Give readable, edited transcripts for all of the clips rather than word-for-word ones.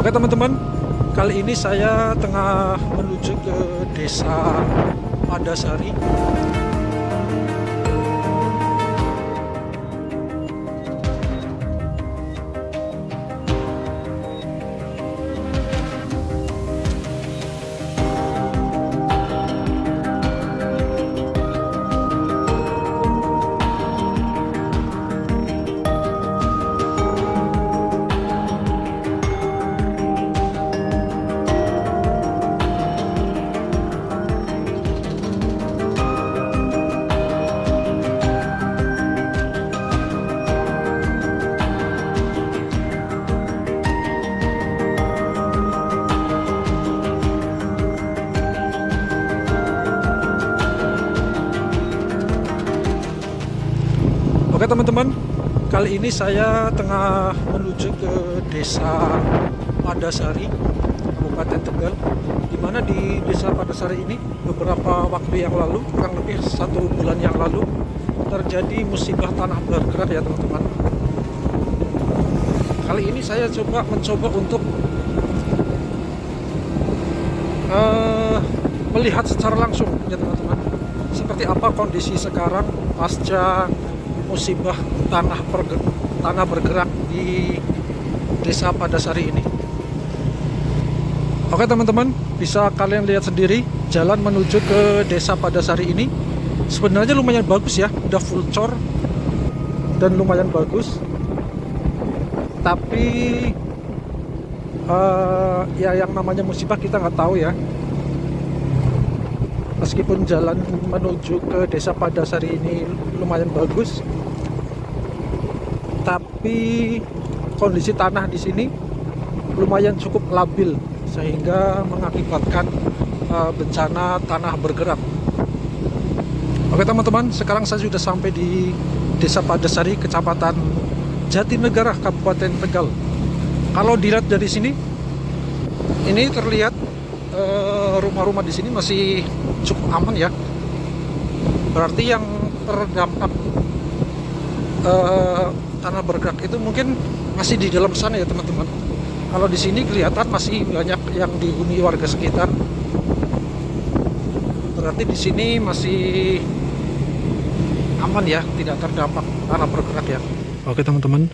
Oke teman-teman, kali ini saya tengah menuju ke desa Padasari. Oke teman-teman, kali ini saya tengah menuju ke desa Padasari, Kabupaten Tegal. Dimana di desa Padasari ini beberapa waktu yang lalu, kurang lebih 1 bulan yang lalu, terjadi musibah tanah bergerak ya teman-teman. Kali ini saya mencoba untuk melihat secara langsung ya teman-teman, seperti apa kondisi sekarang pasca musibah tanah bergerak di desa Padasari ini. Oke teman-teman, bisa kalian lihat sendiri jalan menuju ke desa Padasari ini sebenarnya lumayan bagus ya, udah full cor dan lumayan bagus. Tapi ya yang namanya musibah kita nggak tahu ya. Meskipun jalan menuju ke desa Padasari ini lumayan bagus, tapi kondisi tanah di sini lumayan cukup labil sehingga mengakibatkan bencana tanah bergerak. Oke teman-teman, sekarang saya sudah sampai di desa Padasari, Kecamatan Jatinegara, Kabupaten Tegal. Kalau dilihat dari sini, ini terlihat rumah-rumah di sini masih cukup aman ya. Berarti yang terdampak tanah bergerak itu mungkin masih di dalam sana ya teman-teman. Kalau di sini kelihatan masih banyak yang dihuni warga sekitar. Berarti di sini masih aman ya, tidak terdampak tanah bergerak ya. Oke teman-teman,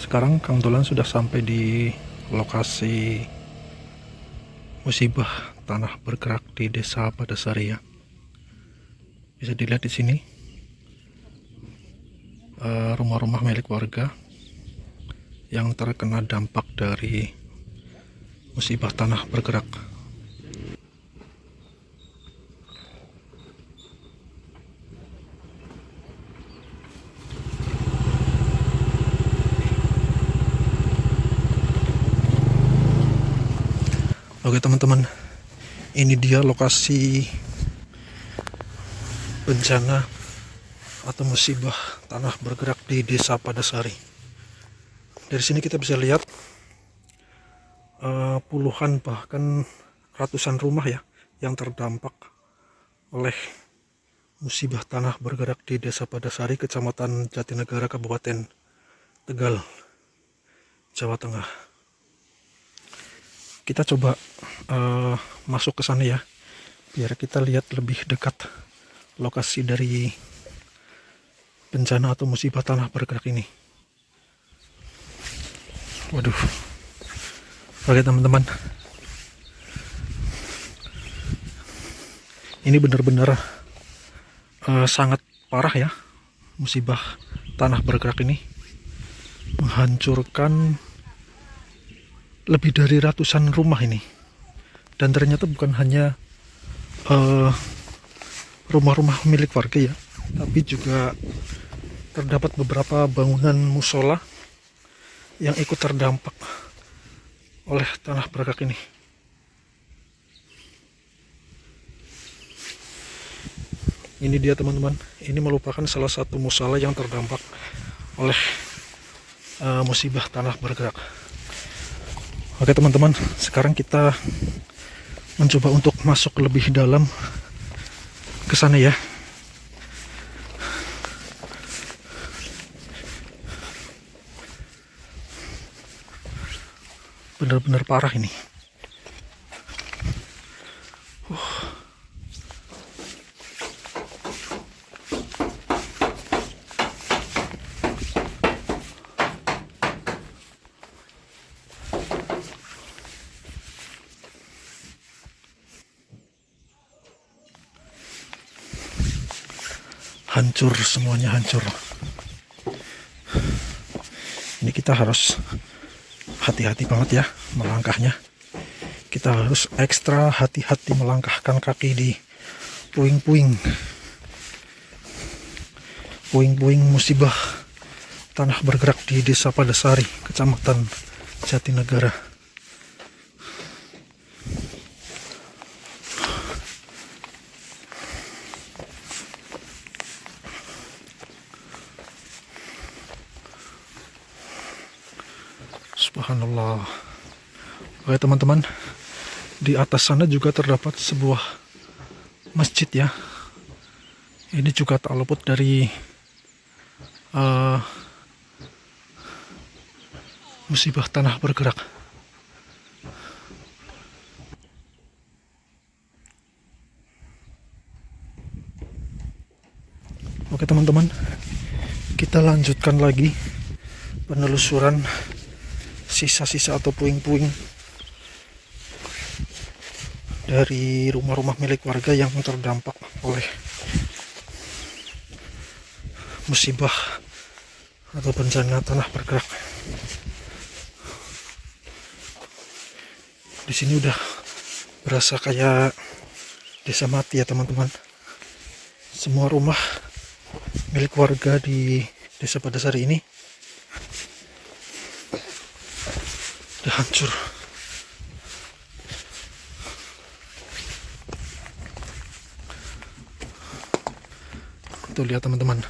sekarang Kang Dolan sudah sampai di lokasi musibah tanah bergerak di desa Padasari ya. Bisa dilihat di sini rumah-rumah milik warga yang terkena dampak dari musibah tanah bergerak. Oke teman-teman, ini dia lokasi bencana atau musibah tanah bergerak di desa Padasari. Dari sini kita bisa lihat puluhan bahkan ratusan rumah ya yang terdampak oleh musibah tanah bergerak di desa Padasari, Kecamatan Jatinegara, Kabupaten Tegal, Jawa Tengah. Kita coba masuk ke sana ya, biar kita lihat lebih dekat lokasi dari bencana atau musibah tanah bergerak ini. Waduh. Oke teman-teman, ini benar-benar sangat parah ya musibah tanah bergerak ini, menghancurkan lebih dari ratusan rumah ini. Dan ternyata bukan hanya rumah-rumah milik warga ya, tapi juga terdapat beberapa bangunan musola yang ikut terdampak oleh tanah bergerak ini. Ini dia teman-teman, ini merupakan salah satu musola yang terdampak oleh musibah tanah bergerak. Oke teman-teman, sekarang kita mencoba untuk masuk lebih dalam ke sana ya. Benar-benar parah ini. Hancur, semuanya hancur. Ini kita harus hati-hati banget ya melangkahnya. Kita harus ekstra hati-hati melangkahkan kaki di puing-puing musibah tanah bergerak di Desa Padasari, Kecamatan Jatinegara. Subhanallah. Oke teman-teman, di atas sana juga terdapat sebuah masjid ya. Ini juga tak luput dari musibah tanah bergerak. Oke teman-teman, kita lanjutkan lagi penelusuran sisa-sisa atau puing-puing dari rumah-rumah milik warga yang terdampak oleh musibah atau bencana tanah bergerak. Di sini udah berasa kayak desa mati ya teman-teman. Semua rumah milik warga di Desa Padasari ini udah hancur. Tuh lihat teman-teman,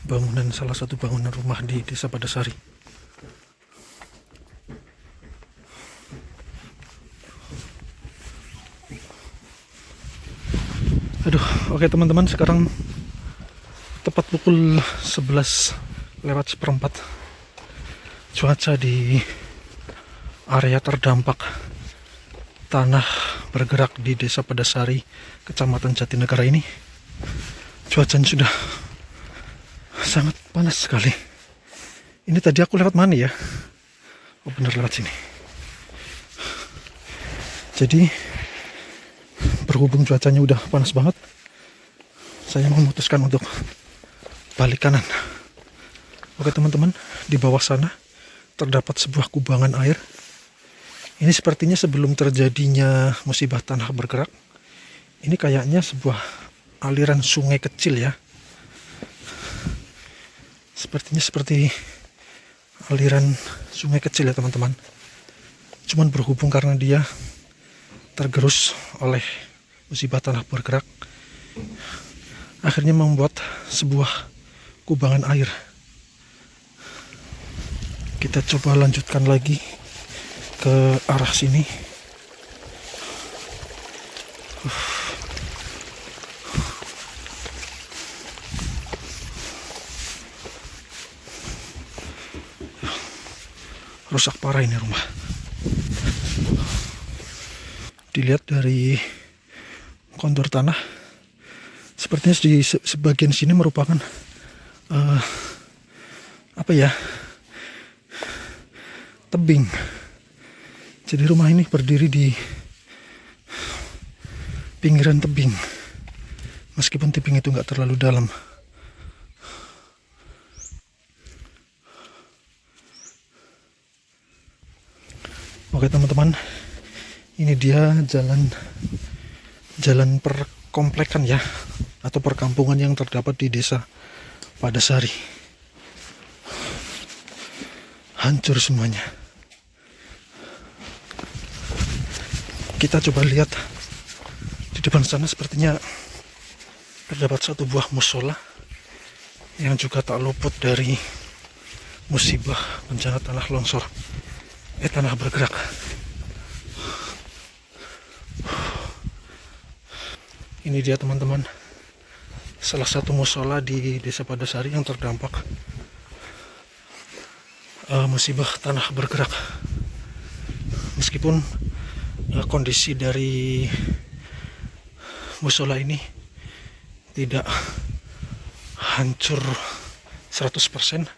bangunan, salah satu bangunan rumah di Desa Padasari. Aduh, oke teman-teman, sekarang tepat pukul 11:04. Cuaca di area terdampak tanah bergerak di Desa Padasari, Kecamatan Jatinegara ini, cuacanya sudah sangat panas sekali. Ini tadi aku lewat mana ya? Oh bener, lewat sini. Jadi berhubung cuacanya udah panas banget, saya memutuskan untuk balik kanan. Oke teman-teman, di bawah sana terdapat sebuah kubangan air. Ini sepertinya sebelum terjadinya musibah tanah bergerak, ini kayaknya sebuah aliran sungai kecil ya. Sepertinya seperti aliran sungai kecil ya teman-teman. Cuman berhubung karena dia tergerus oleh musibah tanah bergerak, akhirnya membuat sebuah kubangan air. Kita coba lanjutkan lagi ke arah sini. Rusak parah ini rumah. Dilihat dari kontur tanah, sepertinya di sebagian sini merupakan apa ya, tebing. Jadi rumah ini berdiri di pinggiran tebing, meskipun tebing itu nggak terlalu dalam. Oke teman-teman, ini dia jalan perkomplekan ya, atau perkampungan yang terdapat di Desa Padasari. Hancur semuanya. Kita coba lihat di depan sana, sepertinya terdapat satu buah musola yang juga tak luput dari musibah bencana tanah longsor, tanah bergerak. Ini dia teman-teman, salah satu musola di Desa Padasari yang terdampak musibah tanah bergerak. Meskipun kondisi dari musola ini tidak hancur 100%,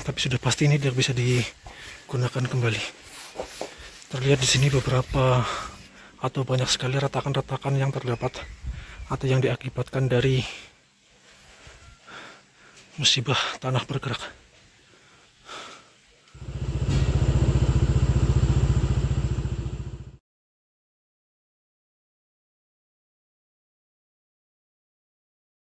tapi sudah pasti ini tidak bisa digunakan kembali. Terlihat di sini beberapa atau banyak sekali retakan-retakan yang terdapat atau yang diakibatkan dari musibah tanah bergerak.